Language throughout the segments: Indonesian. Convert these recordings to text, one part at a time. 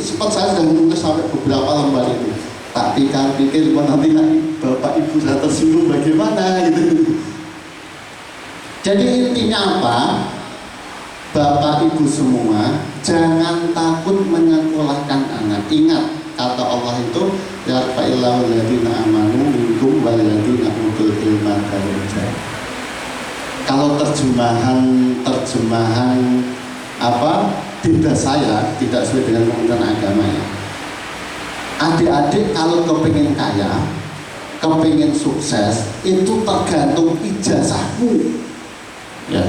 sempat saya sudah menulis sampai beberapa lembar itu. Tak pikir nanti bapak ibu saya tersinggung bagaimana gitu. Jadi intinya apa? Bapak ibu semua jangan takut menyekolahkan anak. Ingat kata Allah itu ya fa'illahu alladziina amanu minkum walladzina utul ilma darajat. Kalau terjemahan apa tidak saya tidak sesuai dengan Kementerian Agama ya. Adik-adik kalau kepengen kaya, kepengen sukses itu tergantung ijazahmu ya.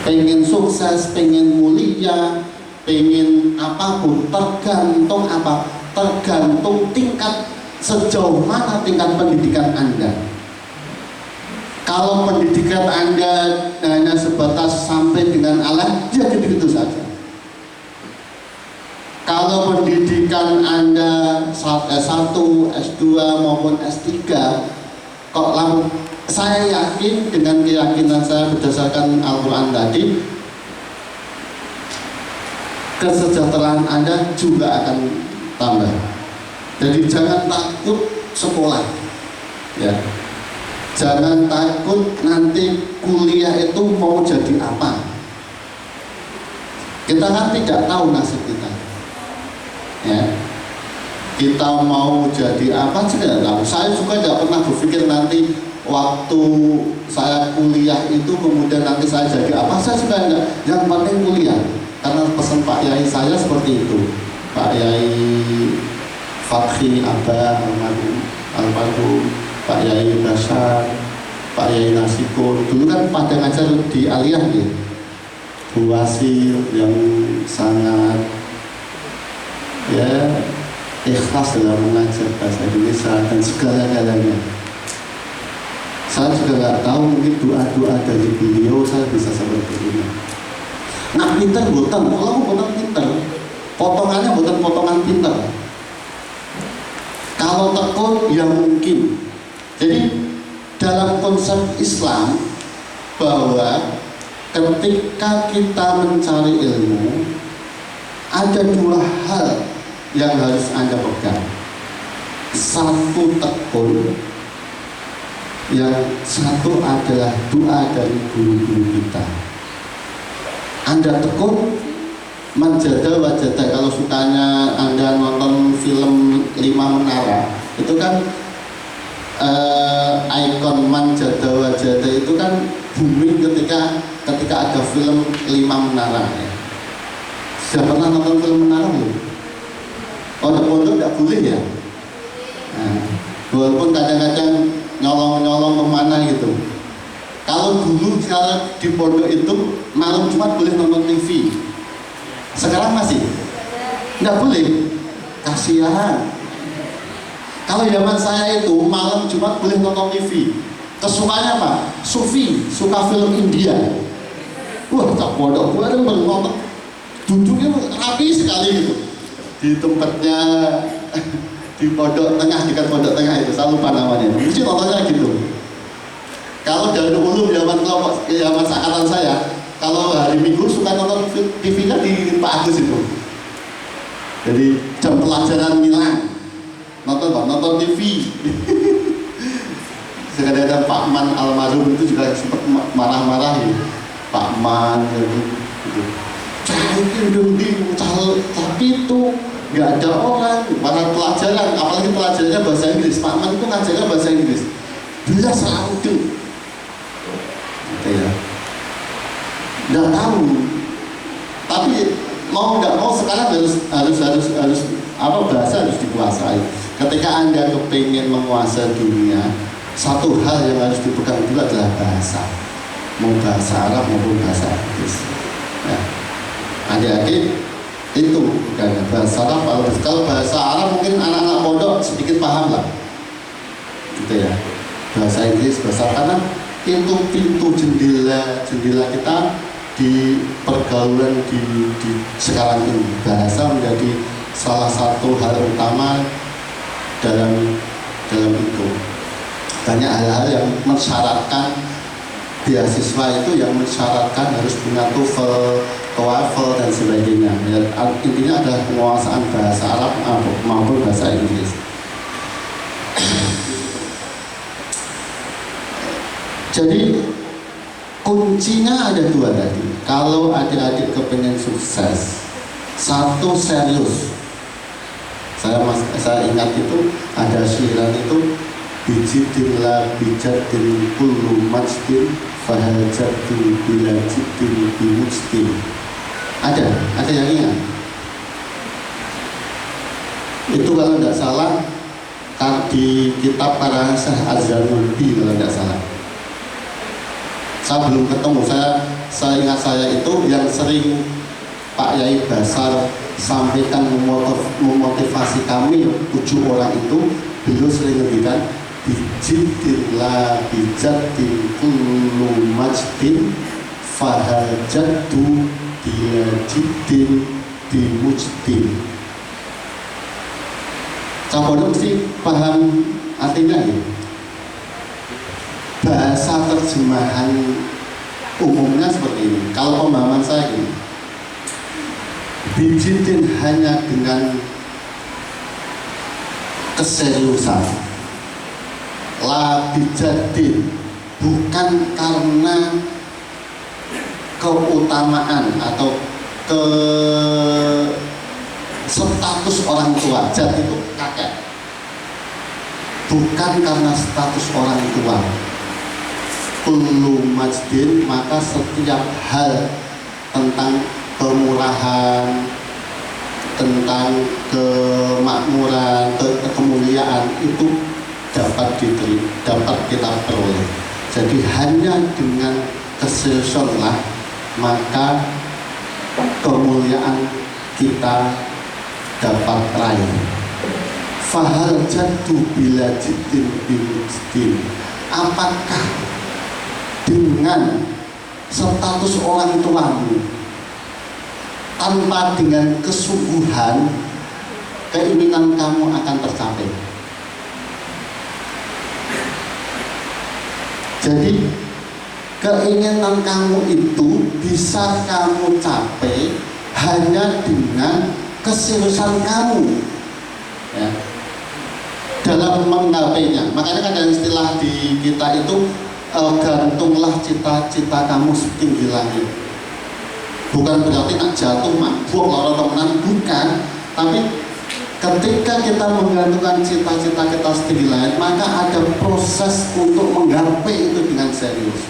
Pengen sukses, pengen mulia, pengen apapun tergantung apa? Tergantung tingkat sejauh mana tingkat pendidikan Anda. Kalau pendidikan Anda hanya sebatas sampai dengan alat, ya gitu-gitu saja. Kalau pendidikan Anda S1, S2 maupun S3 kok saya yakin dengan keyakinan saya berdasarkan Al-Quran tadi, kesejahteraan Anda juga akan tambah. Jadi jangan takut sekolah ya. Jangan takut nanti kuliah itu mau jadi apa. Kita kan tidak tahu nasib kita ya. Kita mau jadi apa juga tidak tahu. Saya juga tidak pernah berpikir nanti waktu saya kuliah itu kemudian nanti saya jadi apa. Saya juga tidak. Yang penting kuliah. Karena pesan Pak Yai saya seperti itu. Pak Yai Fakhi Abah Almarhum, Pak Yai Basyar, Pak Yai Nasiko. Dulu kan pada ngajar di Aliyah ya. Bu Wasil yang sangat ya ikhlas dalam mengajar bahasa Indonesia dan segala-galanya. Saya juga nggak tahu mungkin doa-doa dari beliau saya bisa seperti ini. Nah pinter buatan, kalau buatan pinter, potongannya buatan potongan pinter. Kalau tekun ya mungkin. Jadi dalam konsep Islam bahwa ketika kita mencari ilmu ada dua hal yang harus Anda pegang. Satu tekun, yang satu adalah doa dari guru-guru kita. Anda tekun manjada wajada. Kalau sukanya Anda nonton film 5 Menara itu kan ikon manjada wajada itu kan booming ketika ada film 5 Menara ya. Sudah pernah nonton film Menara belum? Pondok-pondok tidak boleh ya. Nah, walaupun kadang-kadang nyolong-nyolong kemana gitu. Kalau dulu di pondok itu malam Jumat boleh nonton TV. Sekarang masih tidak boleh. Kasihan. Kalau zaman saya itu malam Jumat boleh nonton TV. Kesukaannya apa? Sufi, suka film India. Wah, tak pondok gue ada nonton. Duduknya rapi sekali gitu. Di tempatnya di pondok tengah, dekat pondok tengah itu, saya lupa namanya. Mesti nontonnya gitu. Kalau dari ulum zaman kelompok zaman seangkatan saya, kalau hari Minggu suka nonton TV-nya di Pak Agus itu. Jadi jam pelajaran Milan nonton TV. Kadang-kadang Pak Man almarhum itu juga sempat marah-marah ya. Pak Man gitu. Tapi itu nggak ada orang pada pelajaran, apalagi pelajarannya bahasa Inggris. Pak Man itu ngajarnya bahasa Inggris, belas raudu gitu ya, nggak tahu. Tapi mau nggak mau sekarang harus apa, bahasa harus dikuasai. Ketika Anda kepingin menguasai dunia, satu hal yang harus dipegang dulu adalah bahasa, mau bahasa Arab maupun bahasa Inggris ya. Adik-adik itu bukan bahasa Arab. Kalau bahasa Arab mungkin anak-anak pondok sedikit paham lah gitu ya. Bahasa Inggris, bahasa, karena itu pintu jendela kita di pergaulan di sekarang ini. Bahasa menjadi salah satu hal utama dalam itu. Banyak hal-hal yang mensyaratkan beasiswa itu, yang mensyaratkan harus punya TOEFL, TOEFL dan sebagainya. Ya, intinya ada penguasaan bahasa Arab maupun bahasa Inggris. Jadi kuncinya ada dua tadi. Kalau adik-adik kepengen sukses, satu serius. Saya ingat itu ada syiran itu, bijidillah bijadil kullu majdin fahajadil bila jiddil bimujdin. Ada yang ingat? Itu kalau tidak salah di kitab Syekh Az-Zarnubi kalau tidak salah. Saya belum ketemu, saya ingat saya itu yang sering Pak Yai Basar sampaikan memotivasi kami 7 orang itu, beliau sering ngendikan bijidillah bijadil kullu majdin fahajadu bila jiddin bimujdin. Kamu mesti paham artinya ya. Bahasa terjemahan umumnya seperti ini. Kalau pemahaman saya ini, bijidin hanya dengan keseriusan, la bijadin bukan karena keutamaan atau status orang tua. Jad itu kakek, bukan karena status orang tua. Kullu majdin, maka setiap hal tentang kemurahan, tentang kemakmuran, kemuliaan itu dapat kita peroleh. Jadi hanya dengan keseriusanlah maka kemuliaan kita dapat raih. Fahal jadu bila jiddin bimujdin, apakah dengan status orang tuamu tanpa dengan kesungguhan keinginan kamu akan tercapai? Jadi keinginan kamu itu bisa kamu capai hanya dengan keseriusan kamu ya, dalam menggapainya. Makanya kan ada istilah di kita itu, gantunglah cita-cita kamu setinggi langit. Bukan berarti nak jatuh mabuk loro temenan, bukan. Tapi ketika kita menggantungkan cita-cita kita setinggi langit, maka ada proses untuk menggapai itu dengan serius.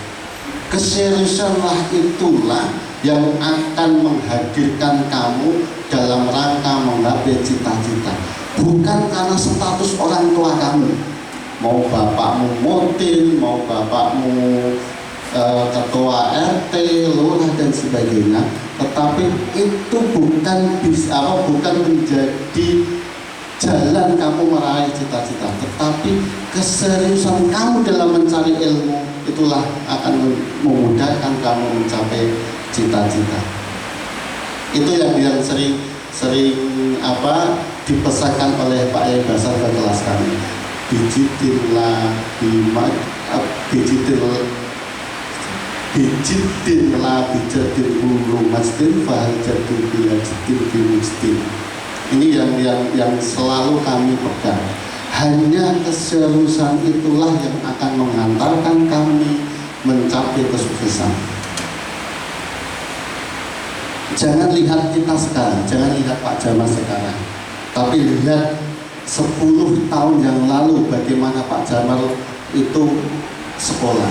Keseriusanlah itulah yang akan menghadirkan kamu dalam rangka menggapai cita-cita. Bukan karena status orang tua kamu. Mau bapakmu mutin, mau bapakmu ketua RT, lurah dan sebagainya, tetapi itu bukan menjadi jalan kamu meraih cita-cita, tetapi keseriusan kamu dalam mencari ilmu itulah akan memudahkan kamu mencapai cita-cita. Itu yang sering dipesankan oleh Pak Yai Basar ke kelas kami. Bijidillah bijadil kullu majdin fahajadil bila jiddin bimujdin. Ini yang selalu kami pegang. Hanya keseriusan itulah yang akan mengantarkan kami mencapai kesuksesan. Jangan lihat kita sekarang, jangan lihat Pak Jamal sekarang, tapi lihat 10 tahun yang lalu bagaimana Pak Jamal itu sekolah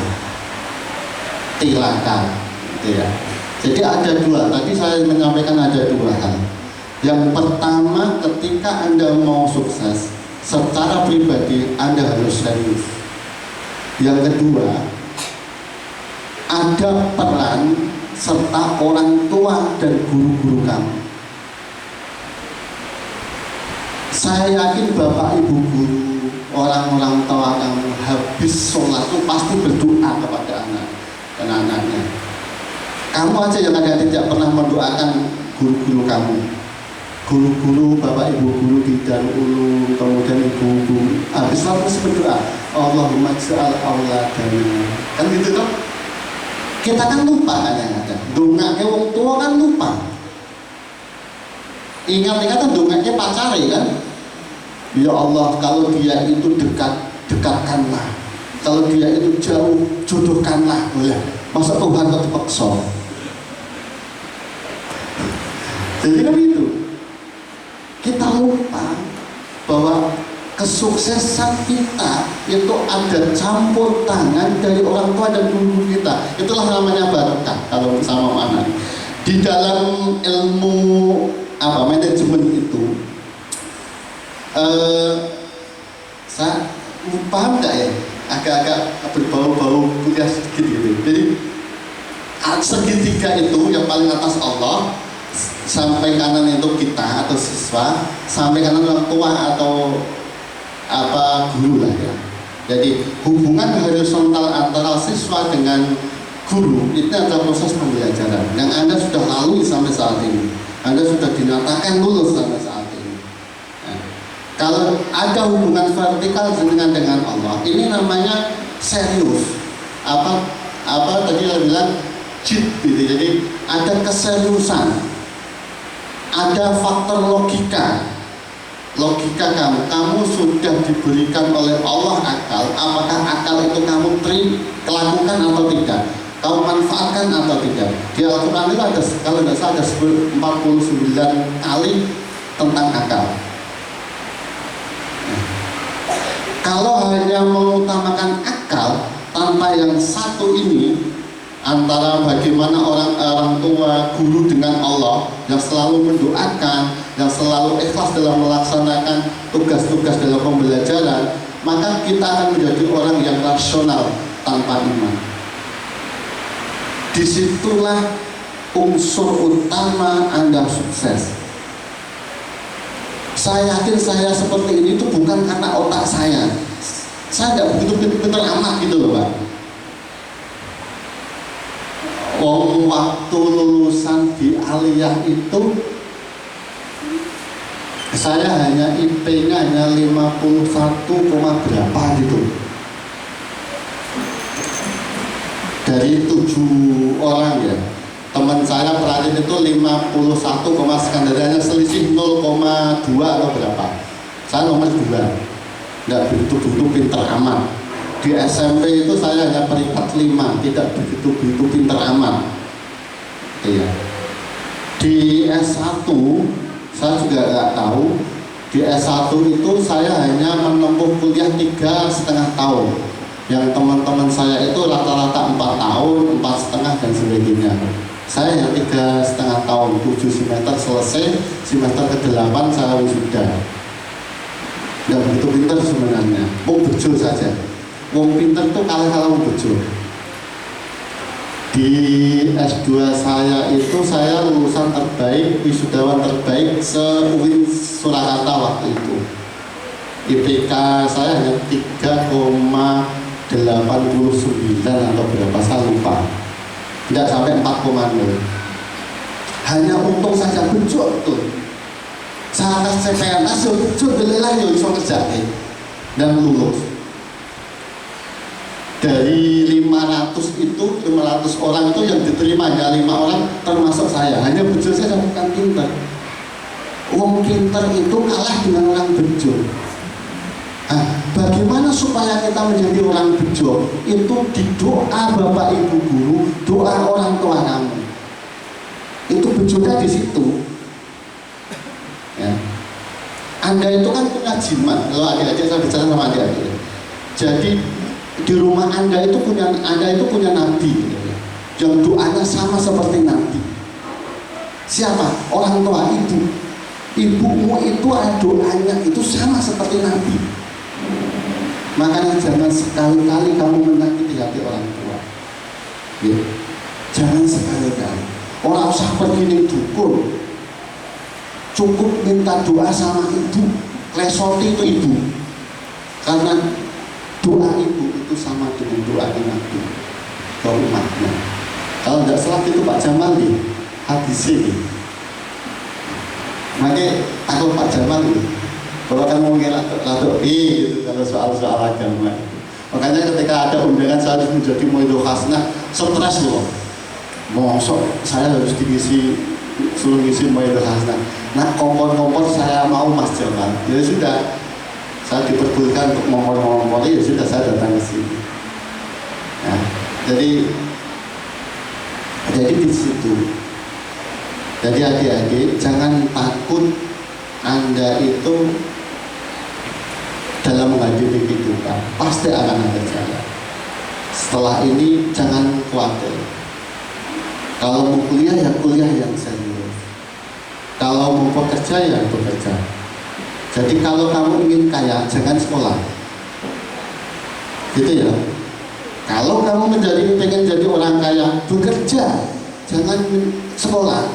tilaka gitu ya. Jadi ada dua, tadi saya menyampaikan ada 2 hal. Yang pertama, ketika Anda mau sukses secara pribadi, Anda harus serius. Yang kedua, ada peran serta orang tua dan guru-guru kamu. Saya yakin bapak ibu guru, orang-orang tua kamu habis sholat itu pasti berdoa kepada anak-anaknya. Kamu aja yang ada tidak pernah mendoakan guru-guru kamu. Guru-guru, bapak ibu guru di Darul Ulum, kemudian ibu-ibu habis sholat mesti berdoa, Allahumma ja'al auladana. Kan gitu toh? Kita kan lupa kadang-kadang. Dongake wong tua kan lupa. Ingat-ingat kan dongake pacare kan. Ya Allah, kalau dia itu dekat, dekatkanlah. Kalau dia itu jauh, jodohkanlah. Boleh. Masa Tuhan kok dipaksa? Jadi kan itu. Kita lupa bahwa kesuksesan kita itu ada campur tangan dari orang tua dan guru kita. Itulah namanya barokah kalau sama mana. Di dalam ilmu manajemen itu, saya paham nggak ya? Agak-agak berbau-bau kuliah sedikit gitu. Jadi segitiga itu yang paling atas Allah, sampai kanan itu kita atau siswa, sampai kanan orang tua atau guru lah ya. Jadi hubungan horizontal antara siswa dengan guru itu adalah proses pembelajaran yang Anda sudah lalui sampai saat ini. Anda sudah dinyatakan lulus sampai saat ini. Nah, kalau ada hubungan vertikal dengan Allah, ini namanya serius. Tadi saya bilang jid gitu. Jadi ada keseriusan, ada faktor logika kamu sudah diberikan oleh Allah akal. Apakah akal itu kamu lakukan atau tidak, kamu manfaatkan atau tidak. Di Al-Quran itu ada, kalau tidak salah, ada 49 kali tentang akal. Kalau hanya mengutamakan akal tanpa yang satu ini, antara bagaimana orang tua guru dengan Allah yang selalu mendoakan, yang selalu ikhlas dalam melaksanakan tugas-tugas dalam pembelajaran, maka kita akan menjadi orang yang rasional tanpa iman. Disitulah unsur utama Anda sukses. Saya yakin saya seperti ini itu bukan karena otak saya tidak begitu pintar amat gitu loh Pak. Waktu lulusan di aliyah itu saya hanya IP-nya hanya 51, berapa gitu. Dari 7 orang ya, teman saya perantin itu 51, sekian, hanya selisih 0,2 atau berapa. Saya nomor 2, nggak begitu pintar amat. Di SMP itu saya hanya peringkat 5, tidak begitu pintar amat. Iya. Di S1 saya juga nggak tahu. Di S1 itu saya hanya menempuh kuliah 3,5 tahun. Yang teman-teman saya itu rata-rata 4 tahun, 4,5 dan sebagainya. Saya hanya 3,5 tahun, 7 semester selesai, semester ke-8 saya wisuda. Nggak begitu pintar sebenarnya, mau bejo saja. Wong pinter tuh kalah wong bejo. Di S2 saya itu saya lulusan terbaik, wisudawan terbaik se-UIN Surakarta waktu itu. IPK saya hanya 3,89 atau berapa, saya lupa. Tidak sampai 4,0. Hanya untung saja bejo tuh. Saya tes CPNS yo bejo delelah yo iso ngerjain dan lulus. Dari 500 orang itu yang diterima hanya 5 orang, termasuk saya. Hanya bejo saya bukan pintar. Wong pintar itu kalah dengan orang bejo. Bagaimana supaya kita menjadi orang bejo? Itu di doa Bapak Ibu guru, doa orang tua kamu. Itu bejonya di situ. Ya. Anda itu kan punya jimat. Kalau adik-adik, saya bicara sama adik-adik. Jadi di rumah Anda itu punya nabi yang doanya sama seperti nabi. Siapa? Orang tua, ibu. Ibumu itu doanya itu sama seperti nabi. Makanya jangan sekali-kali kamu menyakiti hati orang tua ya. Jangan sekali-kali. Orang usah pergi ning dukun, cukup minta doa sama ibu. Lesoti itu ibu, karena doa ibu itu sama dengan doa nabi ke umatnya. Kalau tidak salah itu Pak Jamal nih hadis ini. Makanya aku Pak Jamal nih, kalau kamu mau ngelak gitu kalau soal-soal agama. Makanya ketika ada undangan saya harus menjadi muidul hasanah, stres loh. Mosok saya harus suruh ngisi Maidoh Hasanah. Nah kompor-kompor saya mau Mas Jamal. Ya sudah, saya diperbolehkan untuk ngompor-ngompor, ya sudah saya datang ke sini. Nah, jadi di situ. Jadi adik-adik jangan takut Anda itu dalam menghadapi kehidupan pasti akan ada jalan. Setelah ini jangan khawatir. Kalau mau kuliah ya kuliah yang serius. Kalau mau bekerja ya bekerja. Jadi kalau kamu ingin kaya jangan sekolah. Gitu ya. Kalau kamu pengen jadi orang kaya bekerja, jangan sekolah.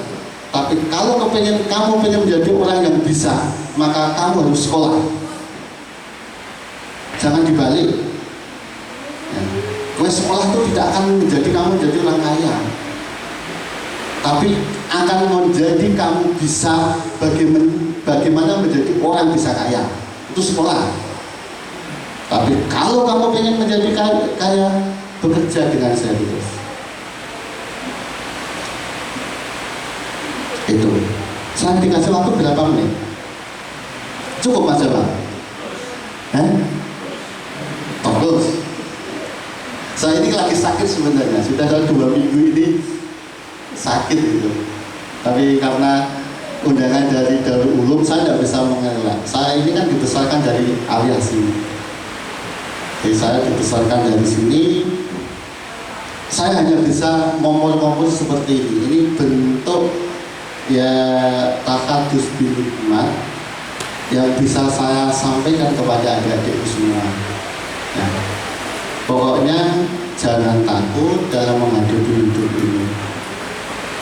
Tapi kalau kamu pengen menjadi orang yang bisa, maka kamu harus sekolah. Jangan dibalik. Ya. Sekolah itu tidak akan menjadi kamu menjadi orang kaya, tapi akan menjadi kamu bisa bagaimana menjadi orang bisa kaya. Itu sekolah. Tapi kalau kamu pengen menjadi kaya, bekerja dengan serius. Itu. Saya dikasih waktu berapa menit? Cukup Mas Jamal? Terus. Saya ini lagi sakit sebenarnya. Sudah ada 2 minggu ini sakit gitu. Tapi karena undangan dari Darul Ulum saya tidak bisa mengelak. Saya ini kan dibesarkan dari Al Yasin. Jadi saya dibesarkan dari sini. Saya hanya bisa ngomong-ngomong seperti ini. Ini bentuk ya takadus bil hikmah yang bisa saya sampaikan kepada adik-adik semua. Nah, pokoknya jangan takut dalam menghadapi hidup ini.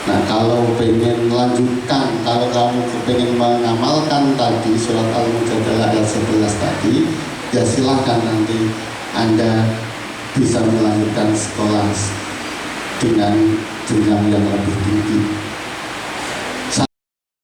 Nah, kalau pengen melanjutkan, kalau kamu pengen mengamalkan tadi surat Al-Mujadalah ayat 11 tadi, ya silahkan nanti Anda bisa melanjutkan sekolah dengan jenjang yang lebih tinggi.